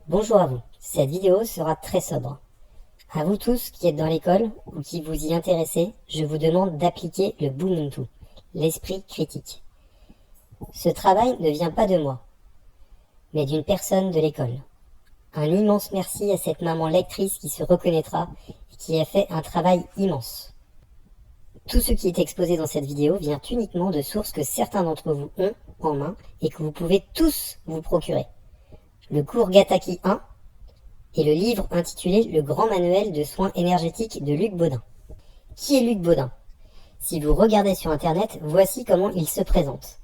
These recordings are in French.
Bonjour à vous, cette vidéo sera très sobre. À vous tous qui êtes dans l'école ou qui vous y intéressez, je vous demande d'appliquer le Bumuntu, l'esprit critique. Ce travail ne vient pas de moi, mais d'une personne de l'école. Un immense merci à cette maman lectrice qui se reconnaîtra et qui a fait un travail immense. Tout ce qui est exposé dans cette vidéo vient uniquement de sources que certains d'entre vous ont en main et que vous pouvez tous vous procurer. Le cours Gataki 1 et le livre intitulé Le grand manuel de soins énergétiques de Luc Baudin. Qui est Luc Baudin? Si vous regardez sur internet, voici comment il se présente.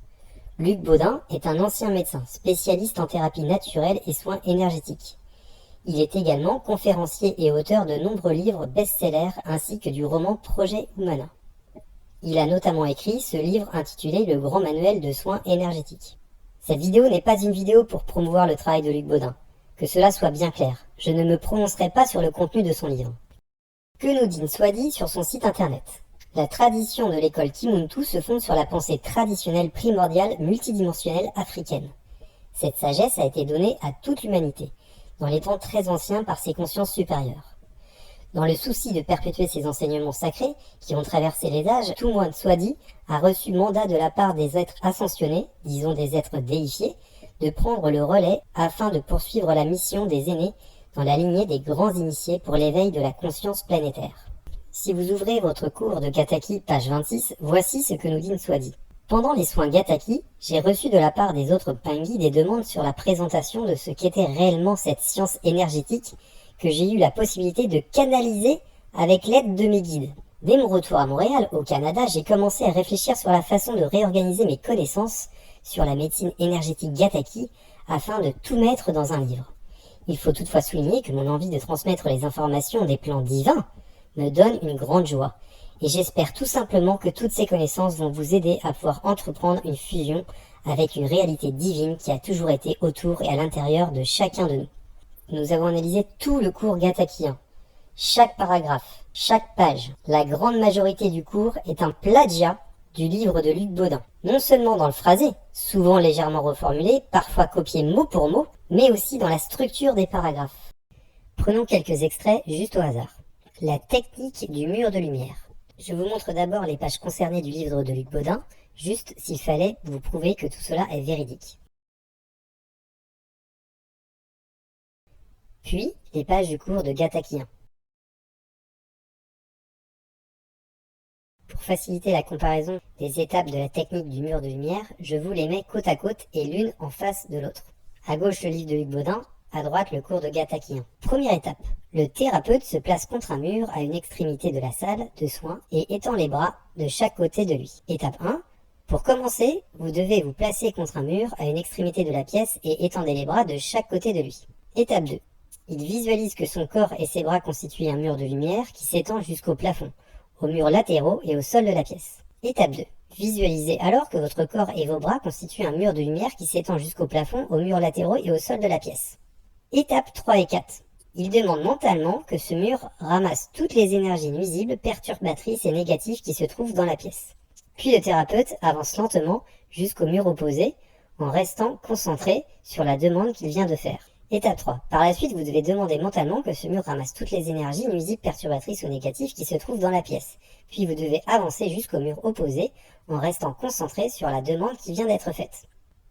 Luc Baudin est un ancien médecin, spécialiste en thérapie naturelle et soins énergétiques. Il est également conférencier et auteur de nombreux livres best-sellers ainsi que du roman Projet Humana. Il a notamment écrit ce livre intitulé Le grand manuel de soins énergétiques. Cette vidéo n'est pas une vidéo pour promouvoir le travail de Luc Baudin. Que cela soit bien clair, je ne me prononcerai pas sur le contenu de son livre. Que nous dit Nswadi sur son site internet? La tradition de l'école Kimuntu se fonde sur la pensée traditionnelle primordiale multidimensionnelle africaine. Cette sagesse a été donnée à toute l'humanité, dans les temps très anciens par ses consciences supérieures. Dans le souci de perpétuer ces enseignements sacrés qui ont traversé les âges, tout moine Nswadi a reçu mandat de la part des êtres ascensionnés, disons des êtres déifiés, de prendre le relais afin de poursuivre la mission des aînés dans la lignée des grands initiés pour l'éveil de la conscience planétaire. Si vous ouvrez votre cours de Gataki, page 26, voici ce que nous dit Nswadi. Pendant les soins Gataki, j'ai reçu de la part des autres Pingis des demandes sur la présentation de ce qu'était réellement cette science énergétique que j'ai eu la possibilité de canaliser avec l'aide de mes guides. Dès mon retour à Montréal, au Canada, j'ai commencé à réfléchir sur la façon de réorganiser mes connaissances sur la médecine énergétique Gataki afin de tout mettre dans un livre. Il faut toutefois souligner que mon envie de transmettre les informations des plans divins me donne une grande joie et j'espère tout simplement que toutes ces connaissances vont vous aider à pouvoir entreprendre une fusion avec une réalité divine qui a toujours été autour et à l'intérieur de chacun de nous. Nous avons analysé tout le cours Gatakien, chaque paragraphe, chaque page. La grande majorité du cours est un plagiat du livre de Luc Baudin. Non seulement dans le phrasé, souvent légèrement reformulé, parfois copié mot pour mot, mais aussi dans la structure des paragraphes. Prenons quelques extraits juste au hasard. La technique du mur de lumière. Je vous montre d'abord les pages concernées du livre de Luc Baudin, juste s'il fallait vous prouver que tout cela est véridique. Puis, les pages du cours de Gatakien. Pour faciliter la comparaison des étapes de la technique du mur de lumière, je vous les mets côte à côte et l'une en face de l'autre. À gauche le livre de Luc Baudin, à droite le cours de Gatakien. Première étape. Le thérapeute se place contre un mur à une extrémité de la salle de soins et étend les bras de chaque côté de lui. Étape 1. Pour commencer, vous devez vous placer contre un mur à une extrémité de la pièce et étendez les bras de chaque côté de lui. Étape 2. Il visualise que son corps et ses bras constituent un mur de lumière qui s'étend jusqu'au plafond, aux murs latéraux et au sol de la pièce. Étape 2. Visualisez alors que votre corps et vos bras constituent un mur de lumière qui s'étend jusqu'au plafond, aux murs latéraux et au sol de la pièce. Étapes 3 et 4. Il demande mentalement que ce mur ramasse toutes les énergies nuisibles, perturbatrices et négatives qui se trouvent dans la pièce. Puis le thérapeute avance lentement jusqu'au mur opposé en restant concentré sur la demande qu'il vient de faire. Étape 3. Par la suite, vous devez demander mentalement que ce mur ramasse toutes les énergies nuisibles, perturbatrices ou négatives qui se trouvent dans la pièce. Puis vous devez avancer jusqu'au mur opposé en restant concentré sur la demande qui vient d'être faite.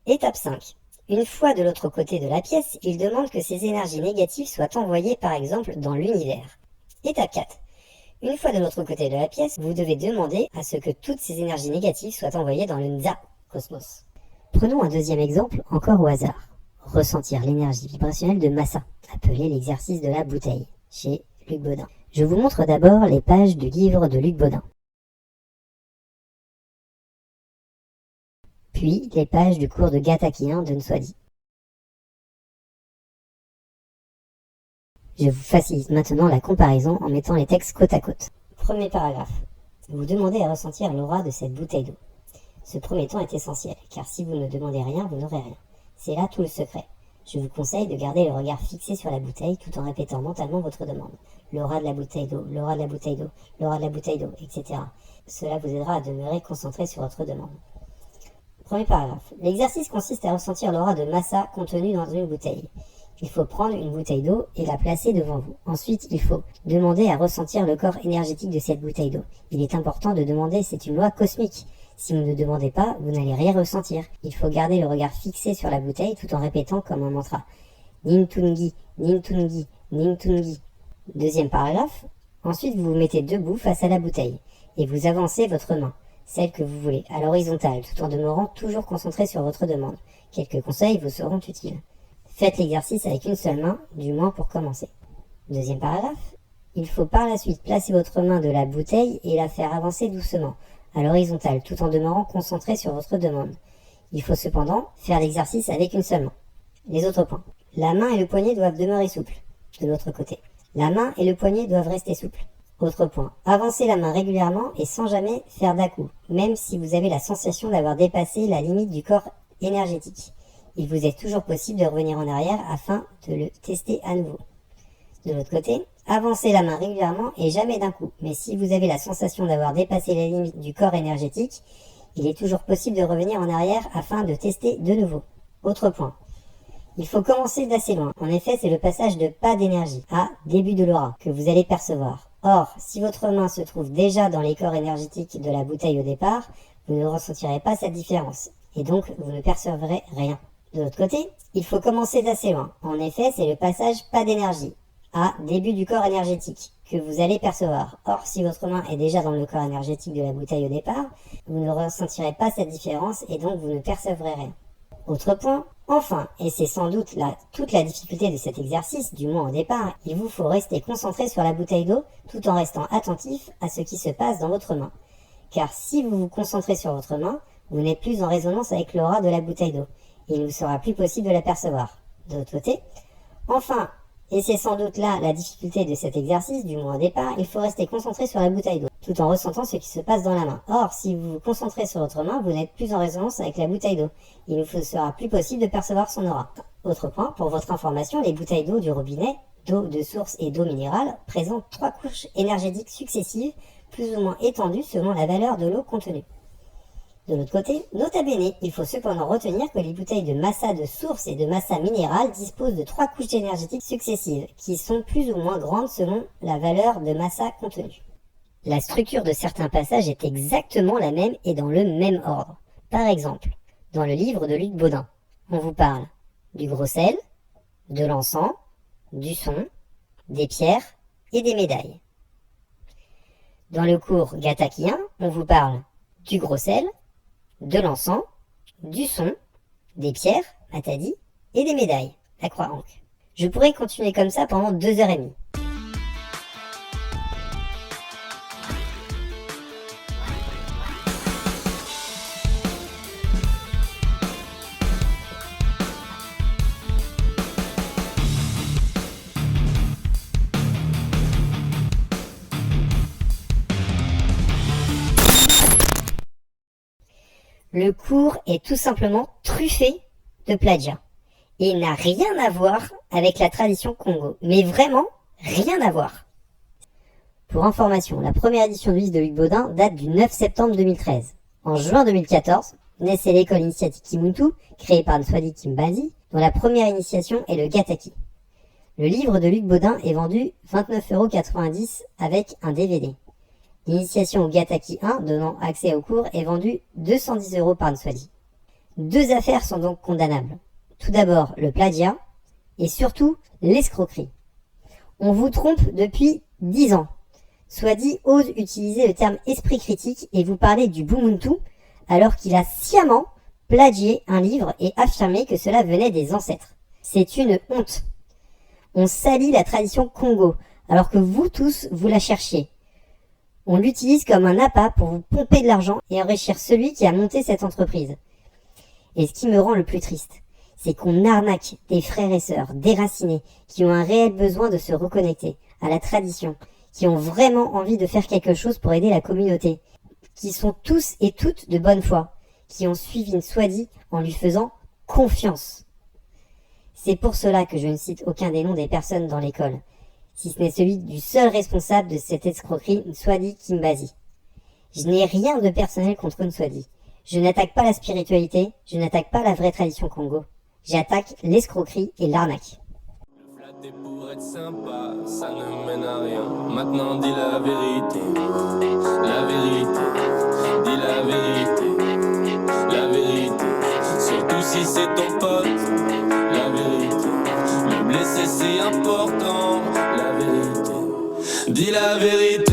Étape 5. Une fois de l'autre côté de la pièce, il demande que ces énergies négatives soient envoyées par exemple dans l'univers. Étape 4. Une fois de l'autre côté de la pièce, vous devez demander à ce que toutes ces énergies négatives soient envoyées dans le Nza, cosmos. Prenons un deuxième exemple, encore au hasard. Ressentir l'énergie vibrationnelle de Massa, appelé l'exercice de la bouteille, chez Luc Baudin. Je vous montre d'abord les pages du livre de Luc Baudin. Puis les pages du cours de Gatakien de Nswadi. Je vous facilite maintenant la comparaison en mettant les textes côte à côte. Premier paragraphe. Vous demandez à ressentir l'aura de cette bouteille d'eau. Ce premier temps est essentiel, car si vous ne demandez rien, vous n'aurez rien. C'est là tout le secret. Je vous conseille de garder le regard fixé sur la bouteille tout en répétant mentalement votre demande. L'aura de la bouteille d'eau, l'aura de la bouteille d'eau, l'aura de la bouteille d'eau, etc. Cela vous aidera à demeurer concentré sur votre demande. Premier paragraphe. L'exercice consiste à ressentir l'aura de Massa contenue dans une bouteille. Il faut prendre une bouteille d'eau et la placer devant vous. Ensuite, il faut demander à ressentir le corps énergétique de cette bouteille d'eau. Il est important de demander, c'est une loi cosmique. Si vous ne demandez pas, vous n'allez rien ressentir. Il faut garder le regard fixé sur la bouteille tout en répétant comme un mantra. Nintungi, Nintungi, Nintungi. Deuxième paragraphe. Ensuite, vous vous mettez debout face à la bouteille et vous avancez votre main, celle que vous voulez, à l'horizontale, tout en demeurant toujours concentré sur votre demande. Quelques conseils vous seront utiles. Faites l'exercice avec une seule main, du moins pour commencer. Deuxième paragraphe. Il faut par la suite placer votre main de la bouteille et la faire avancer doucement, à l'horizontale, tout en demeurant concentré sur votre demande. Il faut cependant faire l'exercice avec une seule main. Les autres points. La main et le poignet doivent demeurer souples, de l'autre côté. La main et le poignet doivent rester souples. Autre point. Avancez la main régulièrement et sans jamais faire d'à-coups, même si vous avez la sensation d'avoir dépassé la limite du corps énergétique. Il vous est toujours possible de revenir en arrière afin de le tester à nouveau. De l'autre côté, avancez la main régulièrement et jamais d'un coup. Mais si vous avez la sensation d'avoir dépassé la limite du corps énergétique, il est toujours possible de revenir en arrière afin de tester de nouveau. Autre point. Il faut commencer d'assez loin. En effet, c'est le passage de pas d'énergie à début de l'aura que vous allez percevoir. Or, si votre main se trouve déjà dans les corps énergétiques de la bouteille au départ, vous ne ressentirez pas cette différence. Et donc, vous ne percevrez rien. De l'autre côté, il faut commencer d'assez loin. En effet, c'est le passage pas d'énergie à début du corps énergétique que vous allez percevoir. Or, si votre main est déjà dans le corps énergétique de la bouteille au départ, vous ne ressentirez pas cette différence et donc vous ne percevrez rien. Autre point, enfin, et c'est sans doute toute la difficulté de cet exercice, du moins au départ, il vous faut rester concentré sur la bouteille d'eau tout en restant attentif à ce qui se passe dans votre main. Car si vous vous concentrez sur votre main, vous n'êtes plus en résonance avec l'aura de la bouteille d'eau. Il ne vous sera plus possible de l'apercevoir. De l'autre côté, enfin, et c'est sans doute là la difficulté de cet exercice, du moins au départ, il faut rester concentré sur la bouteille d'eau, tout en ressentant ce qui se passe dans la main. Or, si vous vous concentrez sur votre main, vous n'êtes plus en résonance avec la bouteille d'eau. Il ne vous sera plus possible de percevoir son aura. Autre point, pour votre information, les bouteilles d'eau du robinet, d'eau de source et d'eau minérale, présentent 3 couches énergétiques successives, plus ou moins étendues selon la valeur de l'eau contenue. De l'autre côté, nota bene, il faut cependant retenir que les bouteilles de massa de source et de massa minérale disposent de 3 couches énergétiques successives, qui sont plus ou moins grandes selon la valeur de massa contenue. La structure de certains passages est exactement la même et dans le même ordre. Par exemple, dans le livre de Luc Baudin, on vous parle du gros sel, de l'encens, du son, des pierres et des médailles. Dans le cours Gatakien, on vous parle du gros sel, de l'encens, du son, des pierres, Matadi, et des médailles, la croix-ancre. Je pourrais continuer comme ça pendant 2h30. Le cours est tout simplement truffé de plagiat et n'a rien à voir avec la tradition Congo, mais vraiment rien à voir. Pour information, la première édition du livre de Luc Baudin date du 9 septembre 2013. En juin 2014, naissait l'école initiatique Kimuntu, créée par Nswadi Kimbazi, dont la première initiation est le Gataki. Le livre de Luc Baudin est vendu 29,90 € avec un DVD. L'initiation au Gataki 1, donnant accès au cours, est vendue 210 € par Nswadi. 2 affaires sont donc condamnables. Tout d'abord, le plagiat, et surtout, l'escroquerie. On vous trompe depuis 10 ans. Nswadi ose utiliser le terme esprit critique et vous parler du Bumuntu, alors qu'il a sciemment plagié un livre et affirmé que cela venait des ancêtres. C'est une honte. On salit la tradition Congo, alors que vous tous, vous la cherchiez. On l'utilise comme un appât pour vous pomper de l'argent et enrichir celui qui a monté cette entreprise. Et ce qui me rend le plus triste, c'est qu'on arnaque des frères et sœurs déracinés qui ont un réel besoin de se reconnecter à la tradition, qui ont vraiment envie de faire quelque chose pour aider la communauté, qui sont tous et toutes de bonne foi, qui ont suivi Nswadi en lui faisant confiance. C'est pour cela que je ne cite aucun des noms des personnes dans l'école, si ce n'est celui du seul responsable de cette escroquerie, Nswadi Kimbazi. Je n'ai rien de personnel contre Nswadi. Je n'attaque pas la spiritualité, je n'attaque pas la vraie tradition Congo. J'attaque l'escroquerie et l'arnaque. C'était pour être sympa, ça ne mène à rien. Maintenant dis la vérité, dis la vérité, la vérité. Surtout si c'est ton pote, la vérité. Le blesser c'est important, la vérité. Dis la vérité.